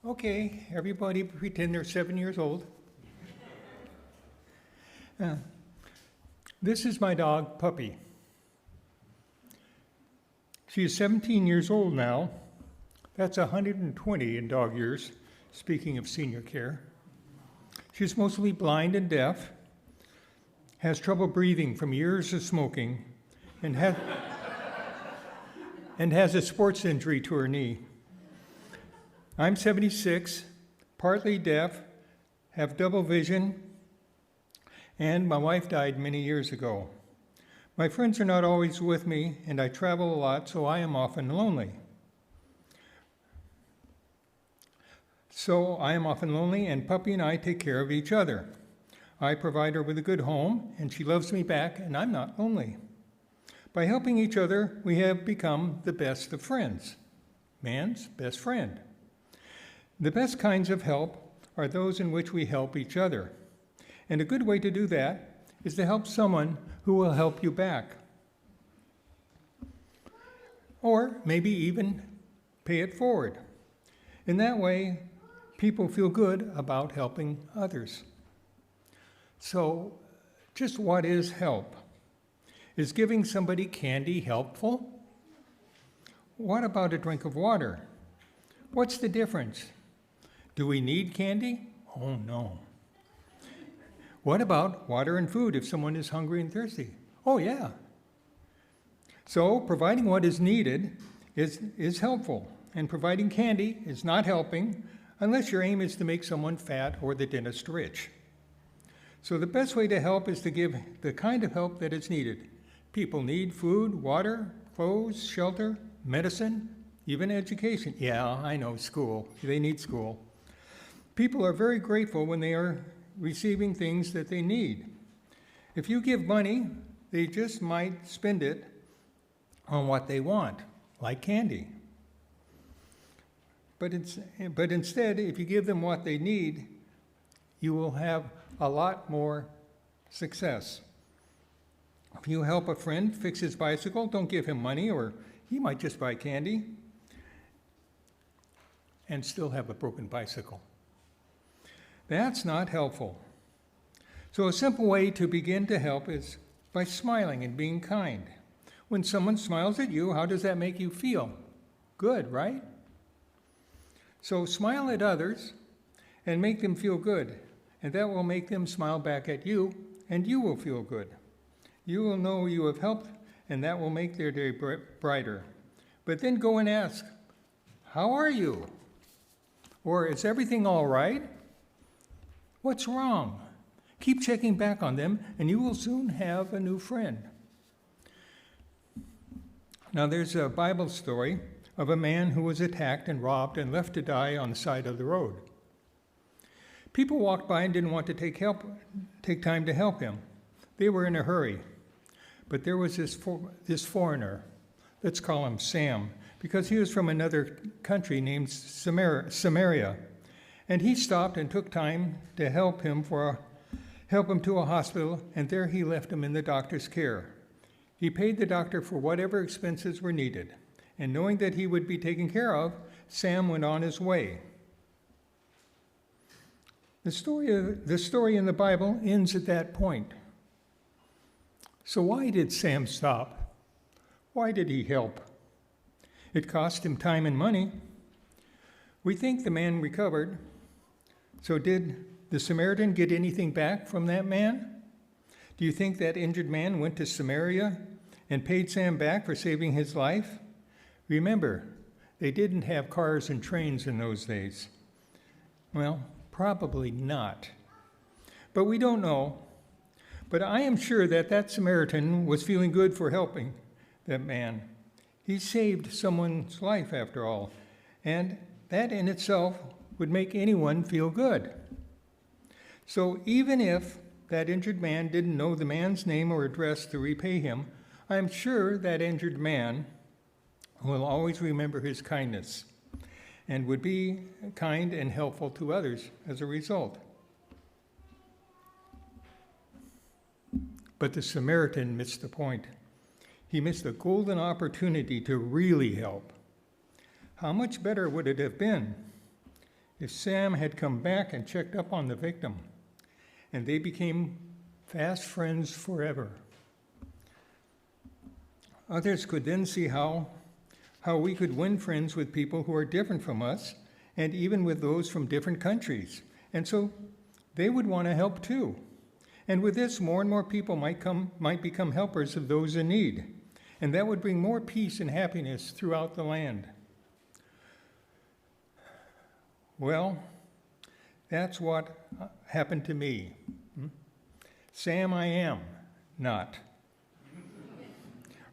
Okay, everybody pretend they're 7 years old. This is my dog, Puppy. She is 17 years old now. That's 120 in dog years, speaking of senior care. She's mostly blind and deaf, has trouble breathing from years of smoking, and has a sports injury to her knee. I'm 76, partly deaf, have double vision, and my wife died many years ago. My friends are not always with me, and I travel a lot, so I am often lonely. And Puppy and I take care of each other. I provide her with a good home, and she loves me back, and I'm not lonely. By helping each other, we have become the best of friends. Man's best friend. The best kinds of help are those in which we help each other. And a good way to do that is to help someone who will help you back. Or maybe even pay it forward. In that way, people feel good about helping others. So, just what is help? Is giving somebody candy helpful? What about a drink of water? What's the difference? Do we need candy? Oh no. What about water and food if someone is hungry and thirsty? Oh yeah. So providing what is needed is helpful, and providing candy is not helping unless your aim is to make someone fat or the dentist rich. So the best way to help is to give the kind of help that is needed. People need food, water, clothes, shelter, medicine, even education. Yeah, I know, school. They need school. People are very grateful when they are receiving things that they need. If you give money, they just might spend it on what they want, like candy. But instead, if you give them what they need, you will have a lot more success. If you help a friend fix his bicycle, don't give him money, or he might just buy candy and still have a broken bicycle. That's not helpful. So a simple way to begin to help is by smiling and being kind. When someone smiles at you, how does that make you feel? Good, right? So smile at others and make them feel good, and that will make them smile back at you, and you will feel good. You will know you have helped, and that will make their day brighter. But then go and ask, how are you? Or is everything all right? What's wrong? Keep checking back on them, and you will soon have a new friend. Now, there's a Bible story of a man who was attacked and robbed and left to die on the side of the road. People walked by and didn't want to take time to help him. They were in a hurry. But there was this foreigner, let's call him Sam, because he was from another country named Samaria. And he stopped and took time to help him to a hospital, and there he left him in the doctor's care. He paid the doctor for whatever expenses were needed, and knowing that he would be taken care of, Sam went on his way. The story in the Bible ends at that point. So why did Sam stop? Why did he help? It cost him time and money. We think the man recovered. So did the Samaritan get anything back from that man? Do you think that injured man went to Samaria and paid Sam back for saving his life? Remember, they didn't have cars and trains in those days. Well, probably not. But we don't know. But I am sure that Samaritan was feeling good for helping that man. He saved someone's life, after all, and that in itself would make anyone feel good. So even if that injured man didn't know the man's name or address to repay him, I'm sure that injured man will always remember his kindness and would be kind and helpful to others as a result. But the Samaritan missed the point. He missed a golden opportunity to really help. How much better would it have been if Sam had come back and checked up on the victim, and they became fast friends forever. Others could then see how we could win friends with people who are different from us, and even with those from different countries. And so they would want to help too. And with this, more and more people might become helpers of those in need. And that would bring more peace and happiness throughout the land. Well, that's what happened to me. Sam I am not.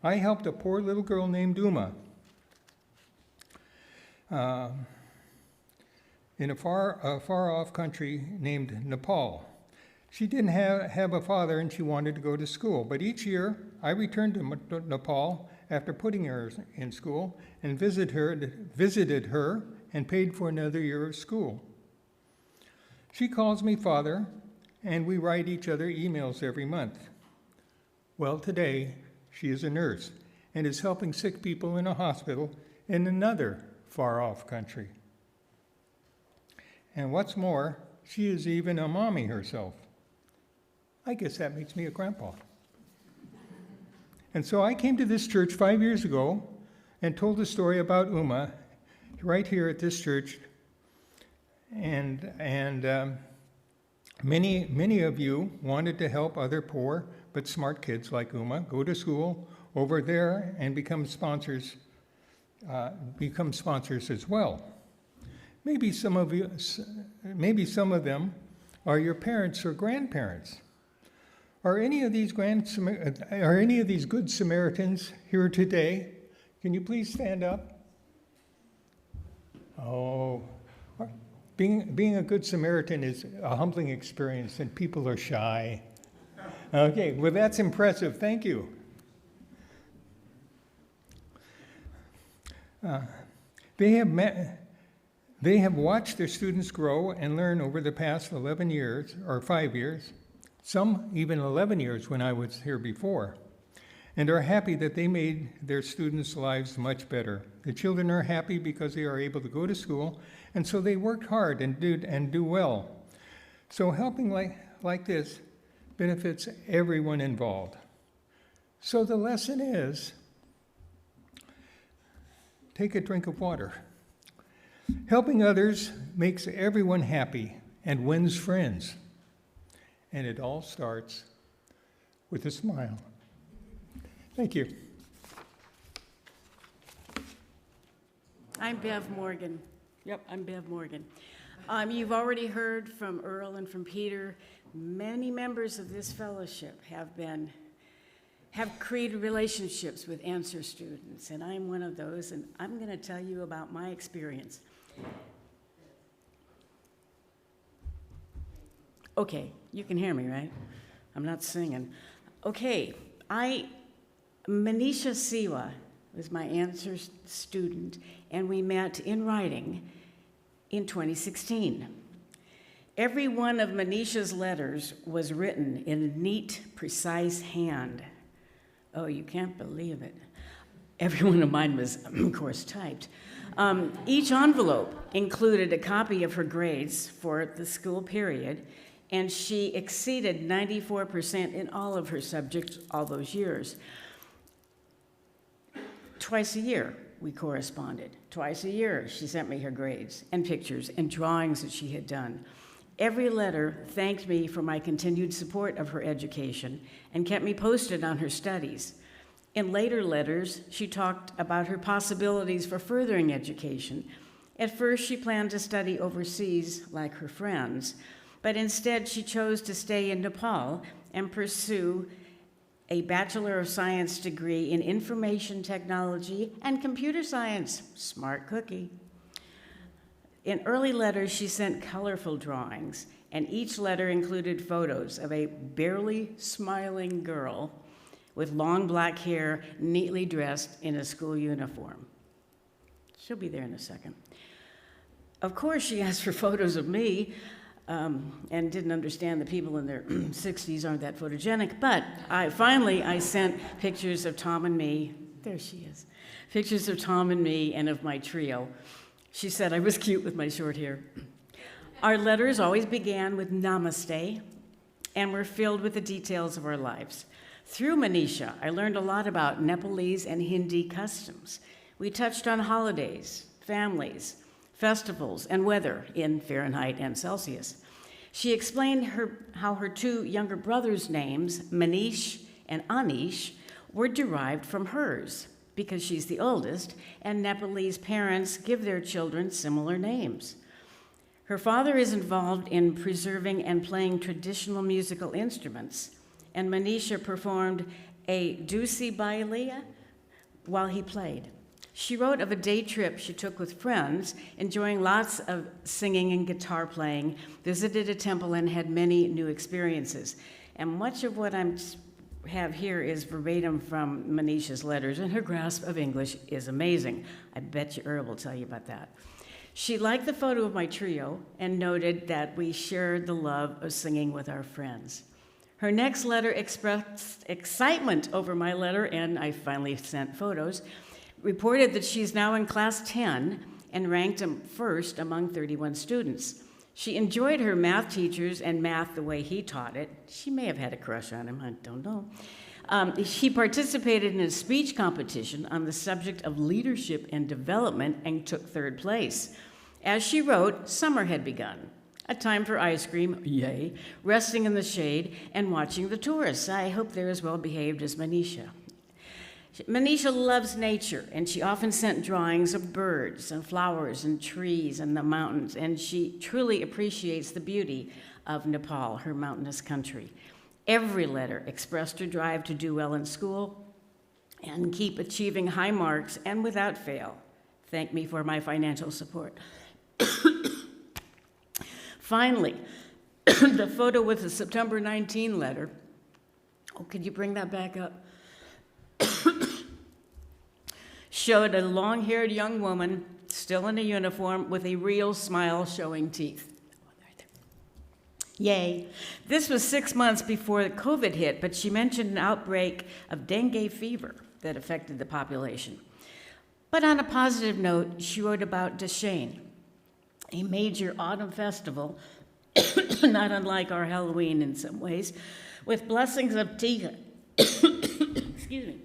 I helped a poor little girl named Uma in a far-off country named Nepal. She didn't have a father and she wanted to go to school, but each year I returned to Nepal after putting her in school and visited her and paid for another year of school. She calls me father, and we write each other emails every month. Well, today she is a nurse and is helping sick people in a hospital in another far-off country. And what's more, she is even a mommy herself. I guess that makes me a grandpa. And so I came to this church 5 years ago and told the story about Uma right here at this church. And many of you wanted to help other poor but smart kids like Uma go to school over there and become sponsors as well. Maybe some of them are your parents or grandparents. Are any of these good Samaritans here today? Can you please stand up? Oh, being a good Samaritan is a humbling experience, and people are shy. Okay, well, that's impressive. Thank you. They have watched their students grow and learn over the past 11 years, or 5 years, some even 11 years when I was here before, and are happy that they made their students' lives much better. The children are happy because they are able to go to school, and so they worked hard and do well. So helping like this benefits everyone involved. So the lesson is, take a drink of water. Helping others makes everyone happy and wins friends. And it all starts with a smile. Thank you. I'm Bev Morgan. Yep, I'm Bev Morgan. You've already heard from Earle and from Peter. Many members of this fellowship have created relationships with Answer students, and I'm one of those, and I'm going to tell you about my experience. Okay, you can hear me, right? I'm not singing. Okay, Manisha Siwa was my Answer student, and we met in writing in 2016. Every one of Manisha's letters was written in a neat, precise hand. Oh, you can't believe it. Every one of mine was, of course, typed. Each envelope included a copy of her grades for the school period, and she exceeded 94% in all of her subjects all those years. Twice a year, we corresponded. Twice a year, she sent me her grades and pictures and drawings that she had done. Every letter thanked me for my continued support of her education and kept me posted on her studies. In later letters, she talked about her possibilities for furthering education. At first, she planned to study overseas like her friends, but instead she chose to stay in Nepal and pursue a Bachelor of Science degree in Information Technology and Computer Science. Smart cookie. In early letters, she sent colorful drawings, and each letter included photos of a barely smiling girl with long black hair, neatly dressed in a school uniform. She'll be there in a second. Of course, she asked for photos of me, and didn't understand that people in their 60s aren't that photogenic, but I sent pictures of Tom and me. There she is. Pictures of Tom and me and of my trio. She said I was cute with my short hair. Our letters always began with namaste and were filled with the details of our lives. Through Manisha, I learned a lot about Nepalese and Hindi customs. We touched on holidays, families, festivals, and weather in Fahrenheit and Celsius. She explained how her two younger brothers' names, Manish and Anish, were derived from hers because she's the oldest, and Nepalese parents give their children similar names. Her father is involved in preserving and playing traditional musical instruments, and Manisha performed a Dusi Bailia while he played. She wrote of a day trip she took with friends, enjoying lots of singing and guitar playing, visited a temple, and had many new experiences. And much of what I have here is verbatim from Manisha's letters, and her grasp of English is amazing. I bet you Earle will tell you about that. She liked the photo of my trio and noted that we shared the love of singing with our friends. Her next letter expressed excitement over my letter, and I finally sent photos, reported that she's now in class 10 and ranked first among 31 students. She enjoyed her math teachers and math the way he taught it. She may have had a crush on him, I don't know. She participated in a speech competition on the subject of leadership and development and took third place. As she wrote, summer had begun. A time for ice cream, yay, resting in the shade, and watching the tourists. I hope they're as well behaved as Manisha. Manisha loves nature, and she often sent drawings of birds and flowers and trees and the mountains, and she truly appreciates the beauty of Nepal, her mountainous country. Every letter expressed her drive to do well in school and keep achieving high marks and without fail. Thank me for my financial support. Finally, the photo with the September 19 letter, oh, could you bring that back up? Showed a long-haired young woman, still in a uniform, with a real smile showing teeth. Yay. This was 6 months before the COVID hit, but she mentioned an outbreak of dengue fever that affected the population. But on a positive note, she wrote about Dashain, a major autumn festival, not unlike our Halloween in some ways, with blessings of tika. Excuse me.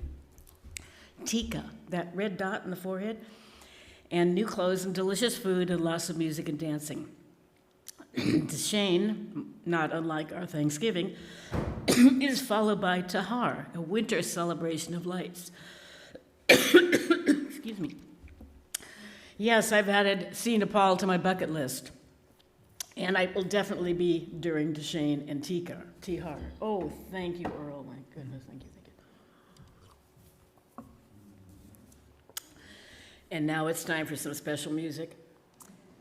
Tika, that red dot in the forehead, and new clothes and delicious food and lots of music and dancing. Dashain, not unlike our Thanksgiving, is followed by Tahar, a winter celebration of lights. Excuse me. Yes, I've added see Nepal to my bucket list, and I will definitely be during Dashain and Tihar. Oh, thank you, Earle. My goodness, thank you. And now it's time for some special music.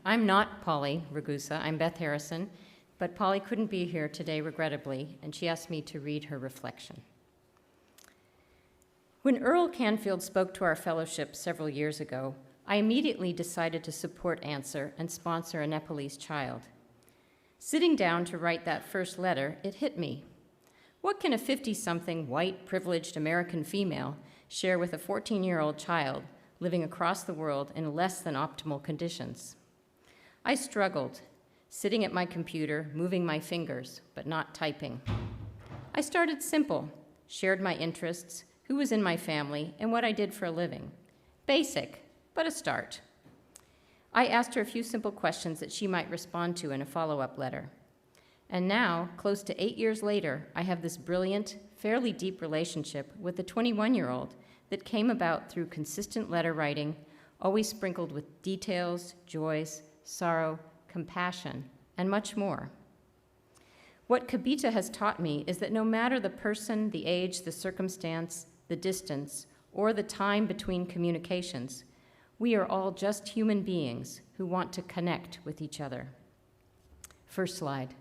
I'm not Polly Ragusa, I'm Beth Harrison, but Polly couldn't be here today, regrettably, and she asked me to read her reflection. When Earle Canfield spoke to our fellowship several years ago, I immediately decided to support Answer and sponsor a Nepalese child. Sitting down to write that first letter, it hit me. What can a 50-something, white, privileged American female share with a 14-year-old child living across the world in less than optimal conditions? I struggled, sitting at my computer, moving my fingers, but not typing. I started simple, shared my interests, who was in my family, and what I did for a living. Basic, but a start. I asked her a few simple questions that she might respond to in a follow-up letter. And now, close to 8 years later, I have this brilliant, fairly deep relationship with a 21-year-old that came about through consistent letter writing, always sprinkled with details, joys, sorrow, compassion, and much more. What Kabita has taught me is that no matter the person, the age, the circumstance, the distance, or the time between communications, we are all just human beings who want to connect with each other. First slide.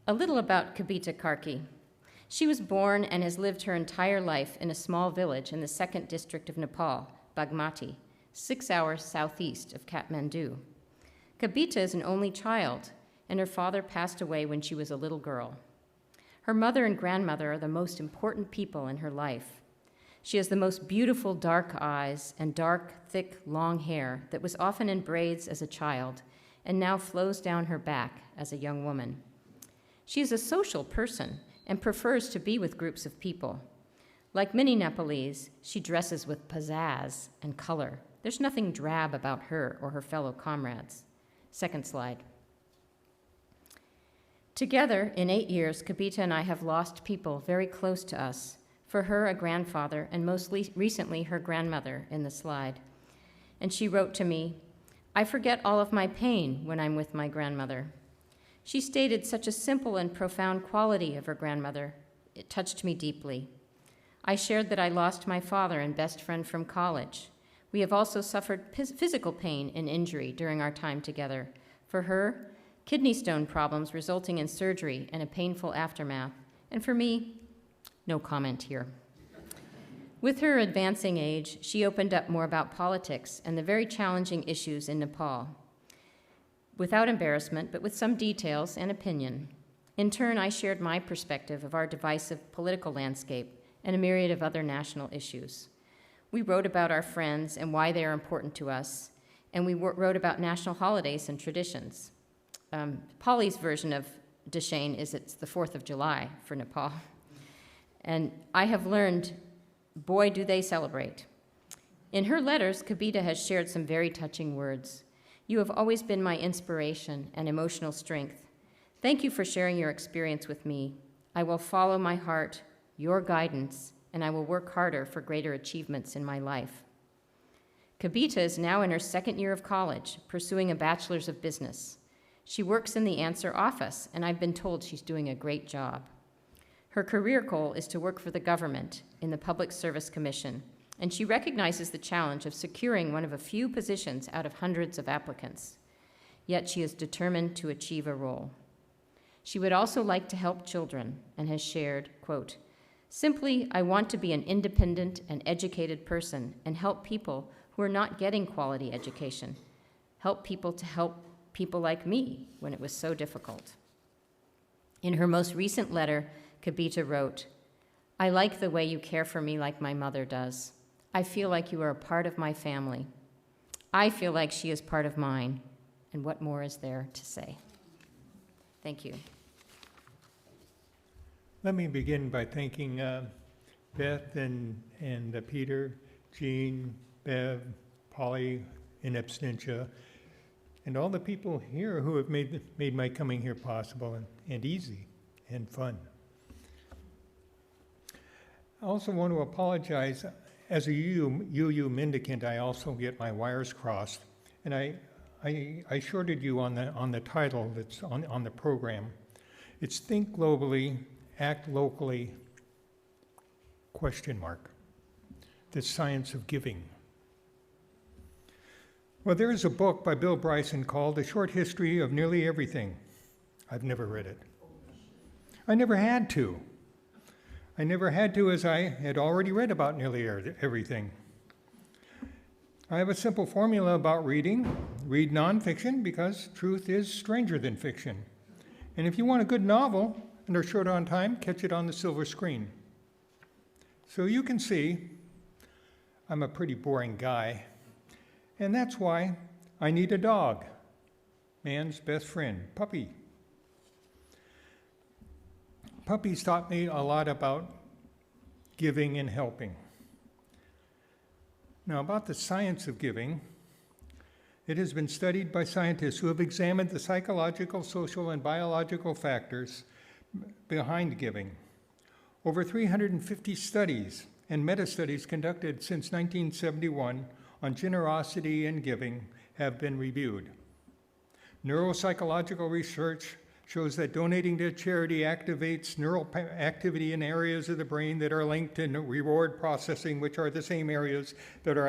A little about Kabita Karki. She was born and has lived her entire life in a small village in the 2nd district of Nepal, Bagmati, 6 hours southeast of Kathmandu. Kabita is an only child, and her father passed away when she was a little girl. Her mother and grandmother are the most important people in her life. She has the most beautiful dark eyes and dark, thick, long hair that was often in braids as a child and now flows down her back as a young woman. She is a social person and prefers to be with groups of people. Like many Nepalese, she dresses with pizzazz and color. There's nothing drab about her or her fellow comrades. Second slide. Together, in 8 years, Kabita and I have lost people very close to us. For her, a grandfather, and most recently, her grandmother in the slide. And she wrote to me, "I forget all of my pain when I'm with my grandmother." She stated such a simple and profound quality of her grandmother. It touched me deeply. I shared that I lost my father and best friend from college. We have also suffered physical pain and injury during our time together. For her, kidney stone problems resulting in surgery and a painful aftermath. And for me, no comment here. With her advancing age, she opened up more about politics and the very challenging issues in Nepal. Without embarrassment, but with some details and opinion. In turn, I shared my perspective of our divisive political landscape and a myriad of other national issues. We wrote about our friends and why they are important to us, and we wrote about national holidays and traditions. Polly's version of Dashain is it's the 4th of July for Nepal. And I have learned, boy, do they celebrate. In her letters, Kabita has shared some very touching words. "You have always been my inspiration and emotional strength. Thank you for sharing your experience with me. I will follow my heart, your guidance, and I will work harder for greater achievements in my life." Kabita is now in her 2nd year of college, pursuing a bachelor's of business. She works in the Answer office, and I've been told she's doing a great job. Her career goal is to work for the government in the Public Service Commission, and she recognizes the challenge of securing one of a few positions out of hundreds of applicants. Yet she is determined to achieve a role. She would also like to help children and has shared, quote, "Simply, I want to be an independent and educated person and help people who are not getting quality education, help people to help people like me when it was so difficult." In her most recent letter, Kabita wrote, "I like the way you care for me like my mother does. I feel like you are a part of my family. I feel like she is part of mine. And what more is there to say?" Thank you. Let me begin by thanking Beth and Peter, Jean, Bev, Polly, in absentia, and all the people here who have made my coming here possible and easy and fun. I also want to apologize. As a UU mendicant, I also get my wires crossed, and I shorted you on the title that's on the program. It's Think Globally, Act Locally, ? The Science of Giving. Well, there is a book by Bill Bryson called A Short History of Nearly Everything. I've never read it. I never had to. As I had already read about nearly everything. I have a simple formula about reading. Read nonfiction because truth is stranger than fiction. And if you want a good novel and are short on time, catch it on the silver screen. So you can see I'm a pretty boring guy, and that's why I need a dog, man's best friend, puppy. Puppies taught me a lot about giving and helping. Now, about the science of giving, it has been studied by scientists who have examined the psychological, social, and biological factors behind giving. Over 350 studies and meta-studies conducted since 1971 on generosity and giving have been reviewed. Neuropsychological research shows that donating to charity activates neural activity in areas of the brain that are linked to reward processing, which are the same areas that are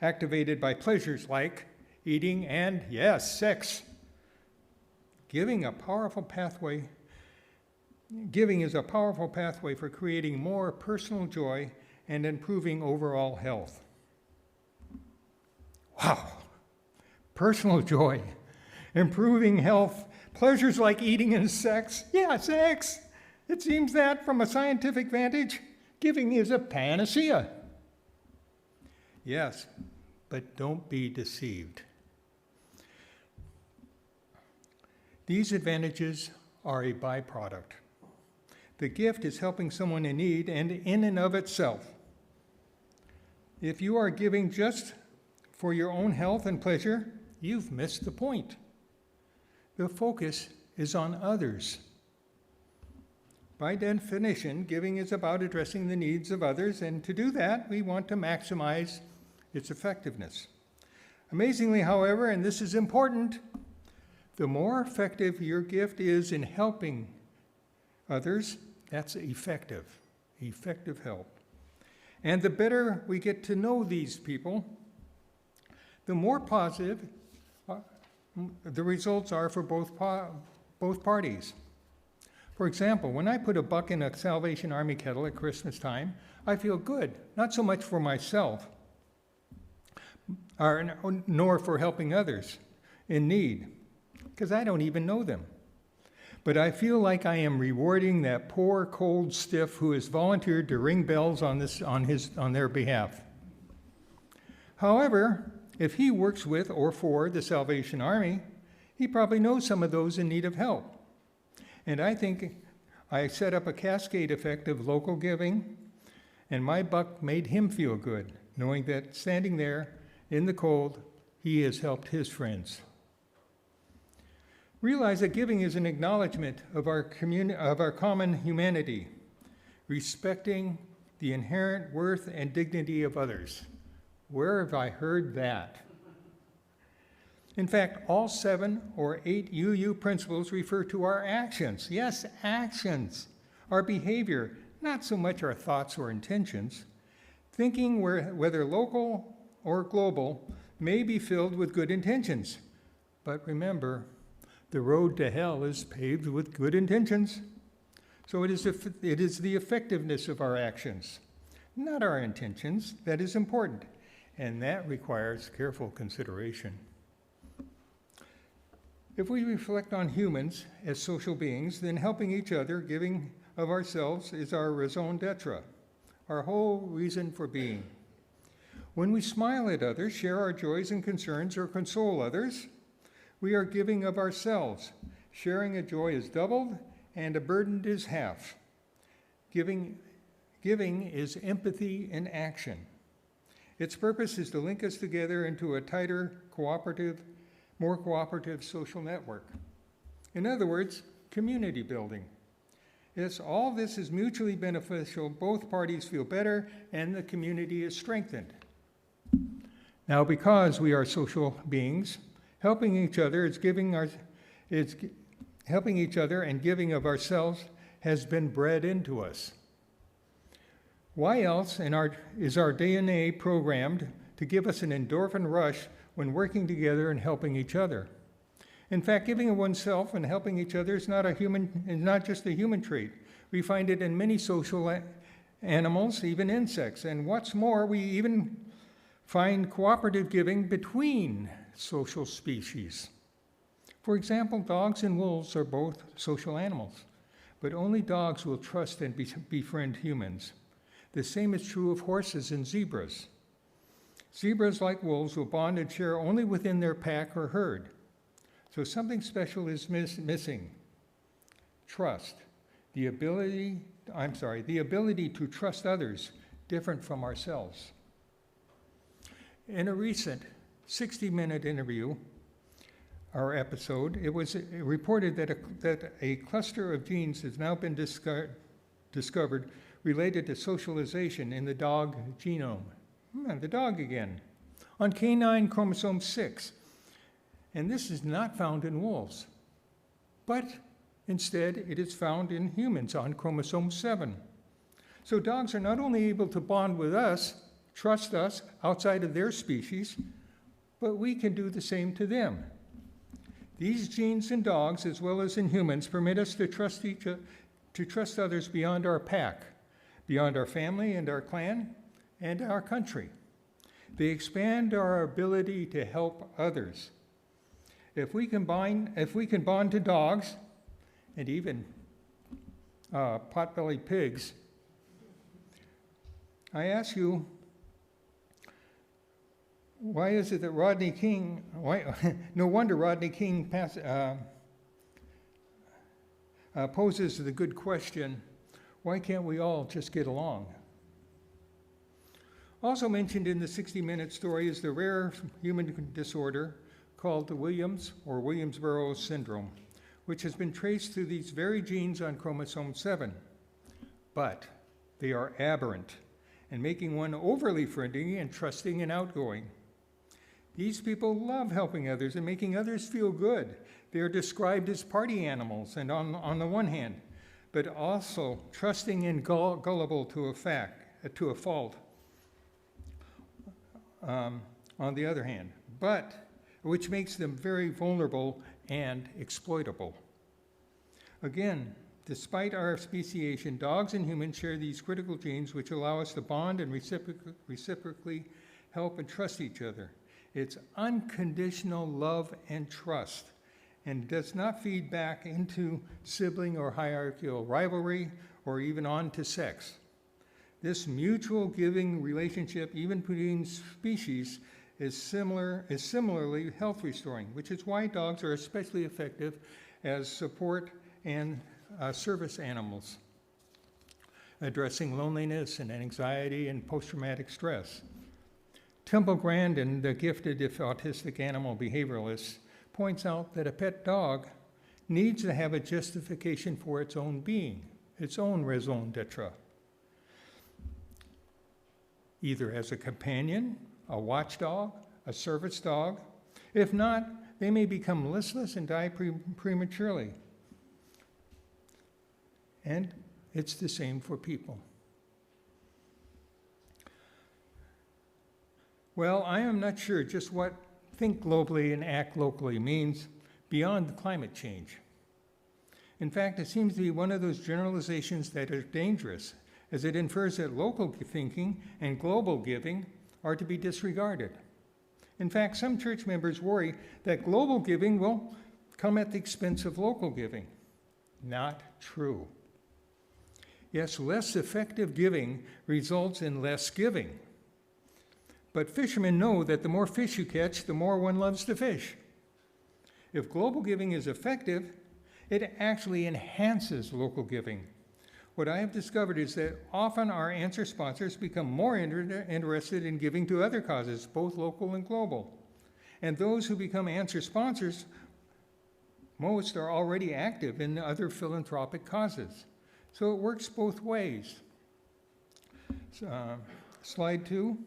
activated by pleasures like eating and, yes, sex. Giving is a powerful pathway for creating more personal joy and improving overall health. Wow, personal joy, improving health, pleasures like eating and sex. Yeah, sex. It seems that from a scientific vantage, Giving is a panacea. Yes, but don't be deceived. These advantages are a byproduct. The gift is helping someone in need and in and of itself. If you are giving just for your own health and pleasure, you've missed the point. The focus is on others. By definition, giving is about addressing the needs of others, and to do that, we want to maximize its effectiveness. Amazingly, however, and this is important, the more effective your gift is in helping others, that's effective help. And the better we get to know these people, the more positive the results are for both parties. For example, when I put $1 in a Salvation Army kettle at Christmas time, I feel good, not so much for myself, nor for helping others in need, because I don't even know them. But I feel like I am rewarding that poor, cold stiff who has volunteered to ring bells on their behalf. However, if he works with or for the Salvation Army, he probably knows some of those in need of help. And I think I set up a cascade effect of local giving, and my buck made him feel good, knowing that standing there in the cold, he has helped his friends. Realize that giving is an acknowledgement of our common humanity, respecting the inherent worth and dignity of others. Where have I heard that? In fact, all 7 or 8 UU principles refer to our actions. Yes, actions. Our behavior, not so much our thoughts or intentions. Thinking, whether local or global, may be filled with good intentions. But remember, the road to hell is paved with good intentions. So it is the effectiveness of our actions, not our intentions, that is important. And that requires careful consideration. If we reflect on humans as social beings, then helping each other, giving of ourselves, is our raison d'etre, our whole reason for being. When we smile at others, share our joys and concerns, or console others, we are giving of ourselves. Sharing a joy is doubled, and a burden is half. Giving is empathy in action. Its purpose is to link us together into a tighter, more cooperative social network. In other words, community building. Yes, all this is mutually beneficial. Both parties feel better, and the community is strengthened. Now, because we are social beings, helping each other helping each other and giving of ourselves has been bred into us. Why else is our DNA programmed to give us an endorphin rush when working together and helping each other? In fact, giving of oneself and helping each other is not just a human trait. We find it in many social animals, even insects. And what's more, we even find cooperative giving between social species. For example, dogs and wolves are both social animals, but only dogs will trust and befriend humans. The same is true of horses and zebras. Zebras, like wolves, will bond and share only within their pack or herd. So something special is missing. Trust. The ability to trust others different from ourselves. In a recent 60-minute interview, our episode, it was reported that a cluster of genes has now been discovered related to socialization in the dog genome. The dog again. On canine chromosome 6. And this is not found in wolves. But instead, it is found in humans on chromosome 7. So dogs are not only able to bond with us, trust us outside of their species, but we can do the same to them. These genes in dogs, as well as in humans, permit us to trust others beyond our pack, beyond our family and our clan and our country. They expand our ability to help others. If we can bond to dogs and even pot-bellied pigs, I ask you, why is it that Rodney King, no wonder Rodney King poses the good question, why can't we all just get along? Also mentioned in the 60-minute story is the rare human disorder called the Williams or Williams-Burroughs syndrome, which has been traced to these very genes on chromosome 7. But they are aberrant and making one overly friendly and trusting and outgoing. These people love helping others and making others feel good. They are described as party animals, and on the one hand, but also trusting and gullible to a fault on the other hand, but which makes them very vulnerable and exploitable. Again, despite our speciation, dogs and humans share these critical genes which allow us to bond and reciprocally help and trust each other. It's unconditional love and trust, and does not feed back into sibling or hierarchical rivalry or even on to sex. This mutual giving relationship, even between species, is similarly health restoring, which is why dogs are especially effective as support and service animals, addressing loneliness and anxiety and post-traumatic stress. Temple Grandin, the gifted if autistic animal behavioralist, points out that a pet dog needs to have a justification for its own being, its own raison d'etre, either as a companion, a watchdog, a service dog. If not, they may become listless and die prematurely. And it's the same for people. Well, I am not sure just what think globally and act locally means beyond climate change. In fact, it seems to be one of those generalizations that are dangerous, as it infers that local thinking and global giving are to be disregarded. In fact, some church members worry that global giving will come at the expense of local giving. Not true. Yes, less effective giving results in less giving. But fishermen know that the more fish you catch, the more one loves to fish. If global giving is effective, it actually enhances local giving. What I have discovered is that often our answer sponsors become more interested in giving to other causes, both local and global. And those who become answer sponsors, most are already active in other philanthropic causes. So it works both ways. Slide 2.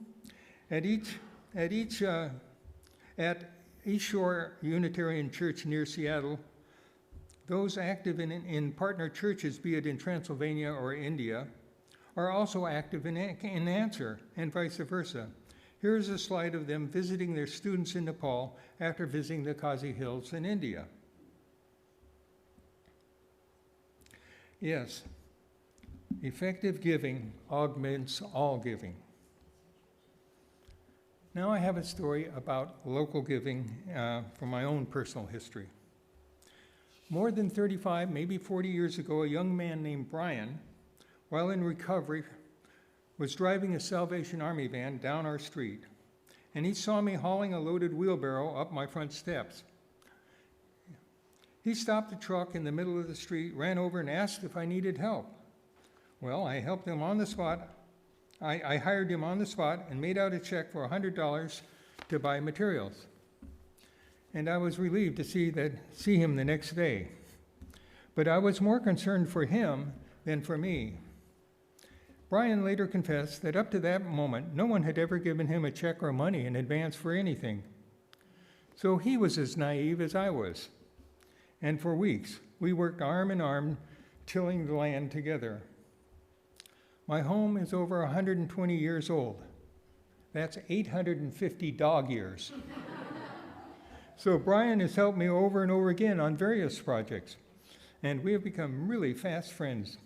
At East Shore Unitarian Church near Seattle, those active in partner churches, be it in Transylvania or India, are also active in Answer, and vice versa. Here's a slide of them visiting their students in Nepal after visiting the Khasi Hills in India. Yes, effective giving augments all giving. Now I have a story about local giving from my own personal history. More than 35, maybe 40 years ago, a young man named Brian, while in recovery, was driving a Salvation Army van down our street, and he saw me hauling a loaded wheelbarrow up my front steps. He stopped the truck in the middle of the street, ran over and asked if I needed help. Well, I helped him on the spot. I hired him on the spot and made out a check for $100 to buy materials. And I was relieved to see him the next day. But I was more concerned for him than for me. Brian later confessed that up to that moment, no one had ever given him a check or money in advance for anything. So he was as naive as I was. And for weeks, we worked arm in arm, tilling the land together. My home is over 120 years old. That's 850 dog years. So Brian has helped me over and over again on various projects, and we have become really fast friends.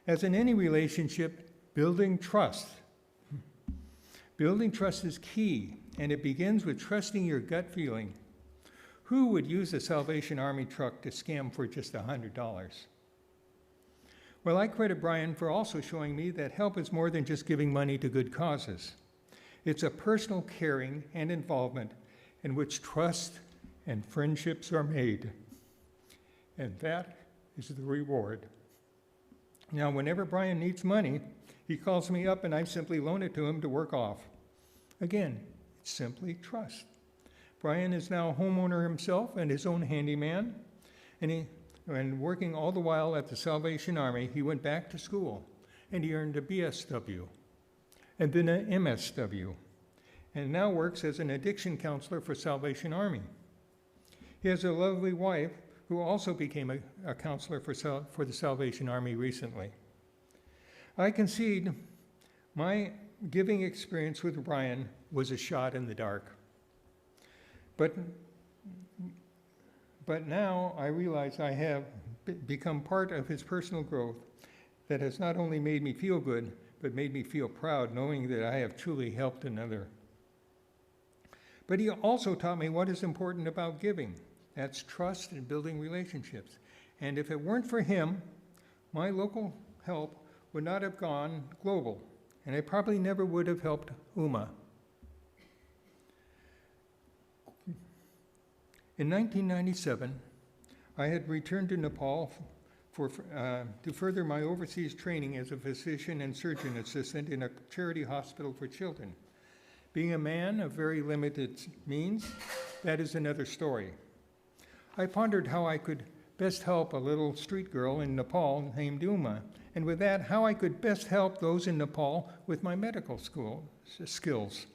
As in any relationship, building trust. Building trust is key, and it begins with trusting your gut feeling. Who would use a Salvation Army truck to scam for just $100? Well, I credit Brian for also showing me that help is more than just giving money to good causes. It's a personal caring and involvement in which trust and friendships are made. And that is the reward. Now, whenever Brian needs money, he calls me up and I simply loan it to him to work off. Again, it's simply trust. Brian is now a homeowner himself and his own handyman, and working all the while at the Salvation Army, he went back to school and he earned a BSW and then an MSW, and now works as an addiction counselor for Salvation Army. He has a lovely wife who also became a counselor for the Salvation Army recently. I concede my giving experience with Brian was a shot in the dark. But now I realize I have become part of his personal growth that has not only made me feel good, but made me feel proud knowing that I have truly helped another. But he also taught me what is important about giving. That's trust and building relationships. And if it weren't for him, my local help would not have gone global, and I probably never would have helped Uma. In 1997, I had returned to Nepal to further my overseas training as a physician and surgeon assistant in a charity hospital for children. Being a man of very limited means, that is another story. I pondered how I could best help a little street girl in Nepal named Uma, and with that, how I could best help those in Nepal with my medical school skills.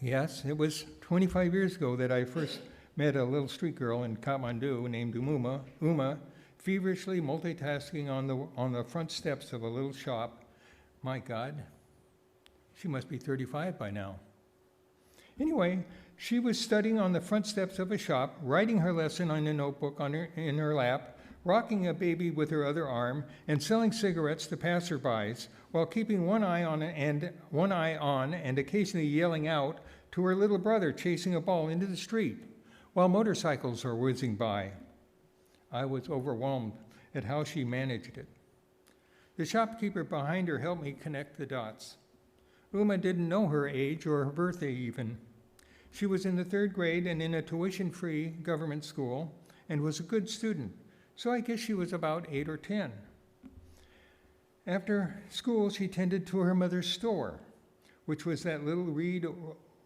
Yes, it was 25 years ago that I first met a little street girl in Kathmandu named Uma, feverishly multitasking on the front steps of a little shop. My God, she must be 35 by now. Anyway, she was studying on the front steps of a shop, writing her lesson on a notebook in her lap, rocking a baby with her other arm, and selling cigarettes to passerbys, while keeping one eye on and occasionally yelling out to her little brother chasing a ball into the street, while motorcycles are whizzing by. I was overwhelmed at how she managed it. The shopkeeper behind her helped me connect the dots. Uma didn't know her age or her birthday even. She was in the 3rd grade and in a tuition-free government school and was a good student, so I guess she was about 8 or 10. After school, she tended to her mother's store, which was that little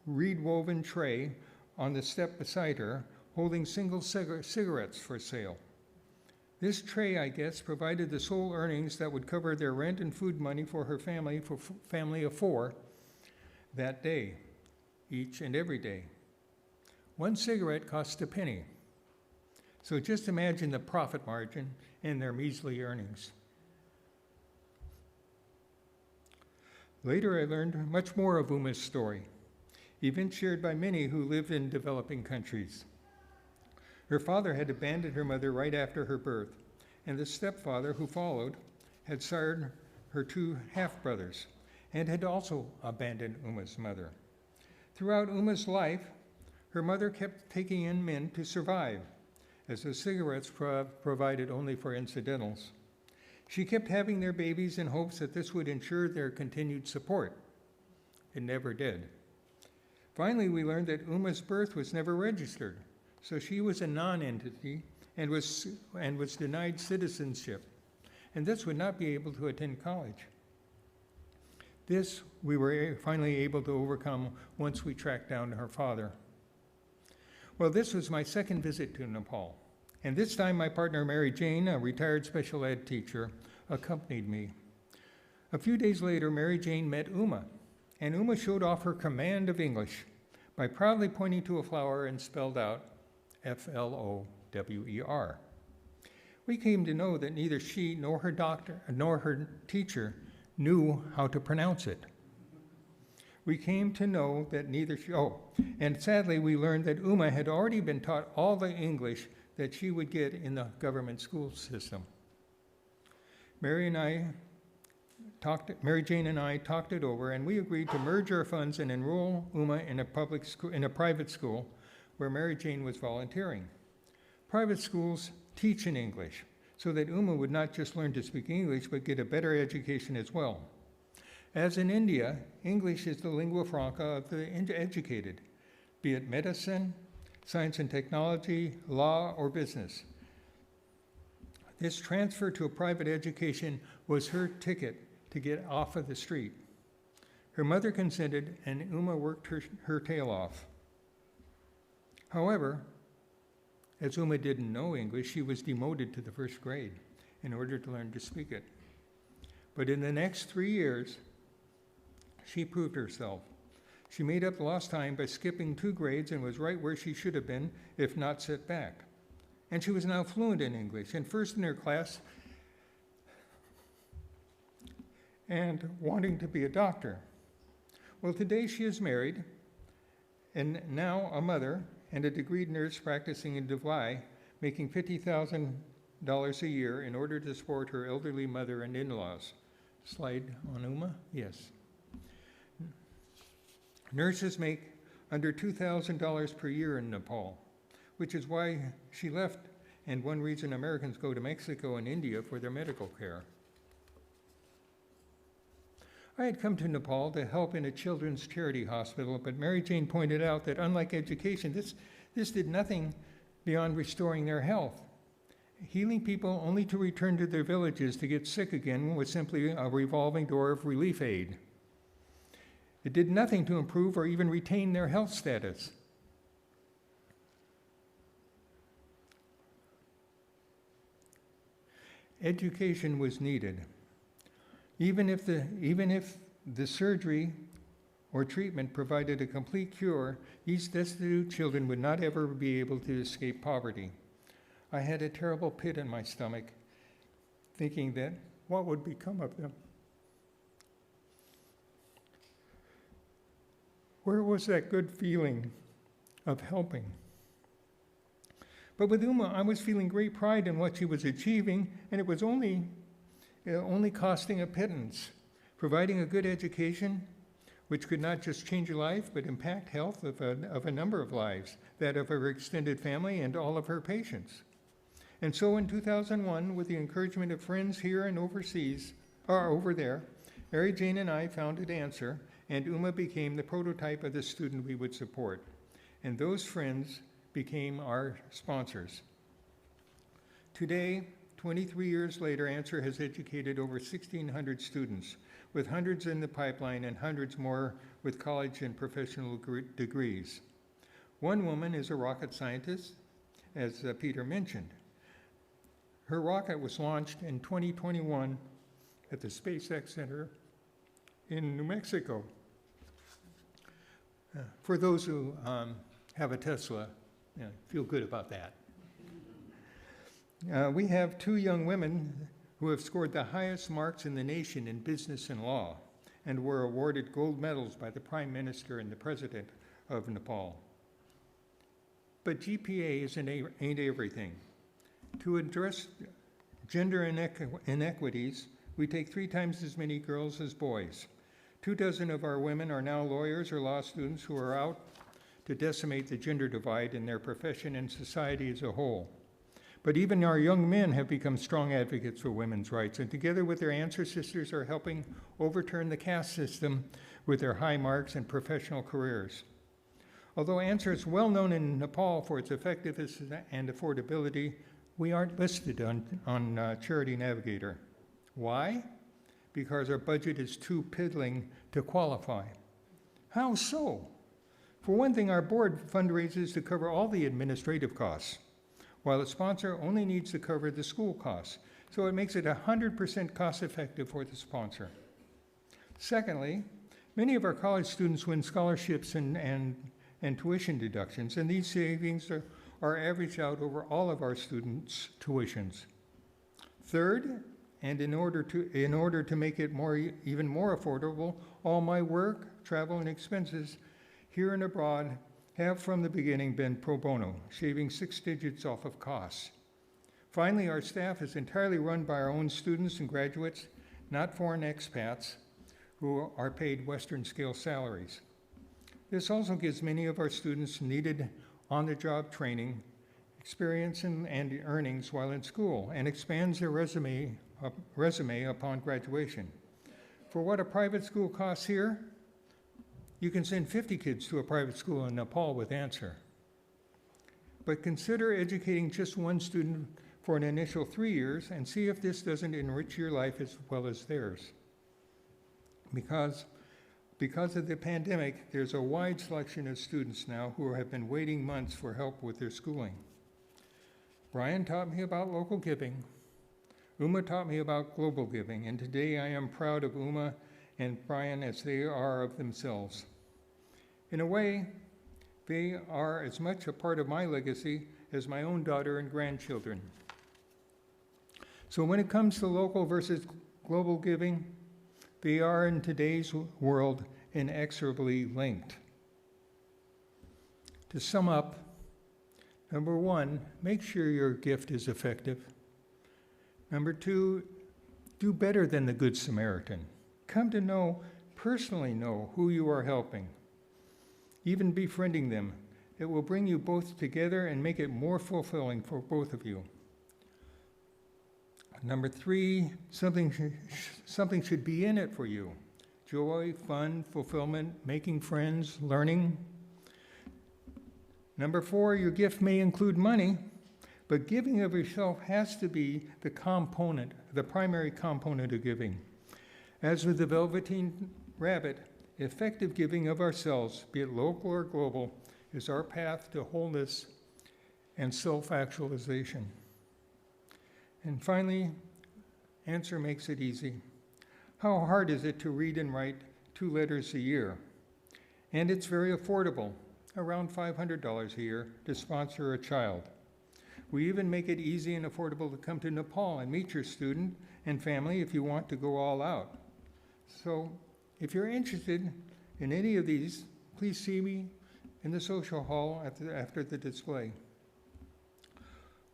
reed-woven tray on the step beside her, holding single cigarettes for sale. This tray, I guess, provided the sole earnings that would cover their rent and food money for her family of 4 that day, each and every day. One cigarette cost a penny. So just imagine the profit margin and their measly earnings. Later, I learned much more of Uma's story, events shared by many who lived in developing countries. Her father had abandoned her mother right after her birth, and the stepfather who followed had sired her 2 half-brothers and had also abandoned Uma's mother. Throughout Uma's life, her mother kept taking in men to survive, as the cigarettes provided only for incidentals. She kept having their babies in hopes that this would ensure their continued support. It never did. Finally, we learned that Uma's birth was never registered, so she was a non-entity and was denied citizenship, and thus would not be able to attend college. This we were finally able to overcome once we tracked down her father. Well, this was my 2nd visit to Nepal, and this time my partner Mary Jane, a retired special ed teacher, accompanied me. A few days later, Mary Jane met Uma, and Uma showed off her command of English by proudly pointing to a flower and spelled out Flower. We came to know that neither she nor her doctor nor her teacher knew how to pronounce it. We came to know that and sadly we learned that Uma had already been taught all the English that she would get in the government school system. Mary Jane and I talked it over, and we agreed to merge our funds and enroll Uma in a private school where Mary Jane was volunteering. Private schools teach in English, so that Uma would not just learn to speak English, but get a better education as well. As in India, English is the lingua franca of the educated, be it medicine, science and technology, law, or business. This transfer to a private education was her ticket to get off of the street. Her mother consented, and Uma worked her tail off. However, as Uma didn't know English, she was demoted to the first grade in order to learn to speak it. But in the next 3 years, she proved herself. She made up lost time by skipping 2 grades and was right where she should have been, if not set back. And she was now fluent in English and first in her class and wanting to be a doctor. Well, today she is married and now a mother and a degreed nurse practicing in Dubai, making $50,000 a year in order to support her elderly mother and in-laws. Slide on Uma? Yes. Nurses make under $2,000 per year in Nepal, which is why she left and one reason Americans go to Mexico and India for their medical care. I had come to Nepal to help in a children's charity hospital, but Mary Jane pointed out that unlike education, this did nothing beyond restoring their health. Healing people only to return to their villages to get sick again was simply a revolving door of relief aid. It did nothing to improve or even retain their health status. Education was needed. Even if the surgery or treatment provided a complete cure, these destitute children would not ever be able to escape poverty. I had a terrible pit in my stomach, thinking that what would become of them? Where was that good feeling of helping? But with Uma, I was feeling great pride in what she was achieving, and it was only costing a pittance, providing a good education, which could not just change a life, but impact health of a number of lives, that of her extended family and all of her patients. And so in 2001, with the encouragement of friends here and overseas, or over there, Mary Jane and I founded Answer, and Uma became the prototype of the student we would support. And those friends became our sponsors. Today, 23 years later, Answer has educated over 1,600 students, with hundreds in the pipeline and hundreds more with college and professional degrees. One woman is a rocket scientist, as Peter mentioned. Her rocket was launched in 2021 at the SpaceX Center in New Mexico. For those who have a Tesla, feel good about that. We have 2 young women who have scored the highest marks in the nation in business and law and were awarded gold medals by the Prime Minister and the President of Nepal. But GPA ain't everything. To address gender inequities, we take 3 times as many girls as boys. 24 of our women are now lawyers or law students who are out to decimate the gender divide in their profession and society as a whole. But even our young men have become strong advocates for women's rights, and together with their Answer sisters are helping overturn the caste system with their high marks and professional careers. Although Answer is well known in Nepal for its effectiveness and affordability, we aren't listed on Charity Navigator. Why? Because our budget is too piddling to qualify. How so? For one thing, our board fundraises to cover all the administrative costs, while the sponsor only needs to cover the school costs. So it makes it 100% cost effective for the sponsor. Secondly, many of our college students win scholarships and tuition deductions, and these savings are averaged out over all of our students' tuitions. Third, and in order to make it even more affordable, all my work, travel, and expenses here and abroad have from the beginning been pro bono, shaving 6 digits off of costs. Finally, our staff is entirely run by our own students and graduates, not foreign expats who are paid Western scale salaries. This also gives many of our students needed on-the-job training, experience and earnings while in school and expands their resume upon graduation. For what a private school costs here, you can send 50 kids to a private school in Nepal with Answer. But consider educating just one student for an initial 3 years and see if this doesn't enrich your life as well as theirs. Because of the pandemic, there's a wide selection of students now who have been waiting months for help with their schooling. Brian taught me about local giving. Uma taught me about global giving, and today I am proud of Uma and Brian as they are of themselves. In a way, they are as much a part of my legacy as my own daughter and grandchildren. So when it comes to local versus global giving, they are in today's world inexorably linked. To sum up, number one, make sure your gift is effective. Number two, do better than the Good Samaritan. Come to personally know who you are helping. Even befriending them, it will bring you both together and make it more fulfilling for both of you. Number three, something should be in it for you. Joy, fun, fulfillment, making friends, learning. Number four, your gift may include money, but giving of yourself has to be the primary component of giving. As with the Velveteen Rabbit, effective giving of ourselves, be it local or global, is our path to wholeness and self-actualization. And finally, Answer makes it easy. How hard is it to read and write 2 letters a year? And it's very affordable, around $500 a year, to sponsor a child. We even make it easy and affordable to come to Nepal and meet your student and family if you want to go all out. So if you're interested in any of these, please see me in the social hall after the display.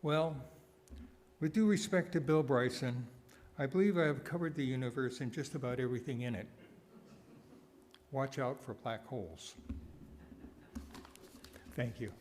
Well, with due respect to Bill Bryson, I believe I have covered the universe and just about everything in it. Watch out for black holes. Thank you.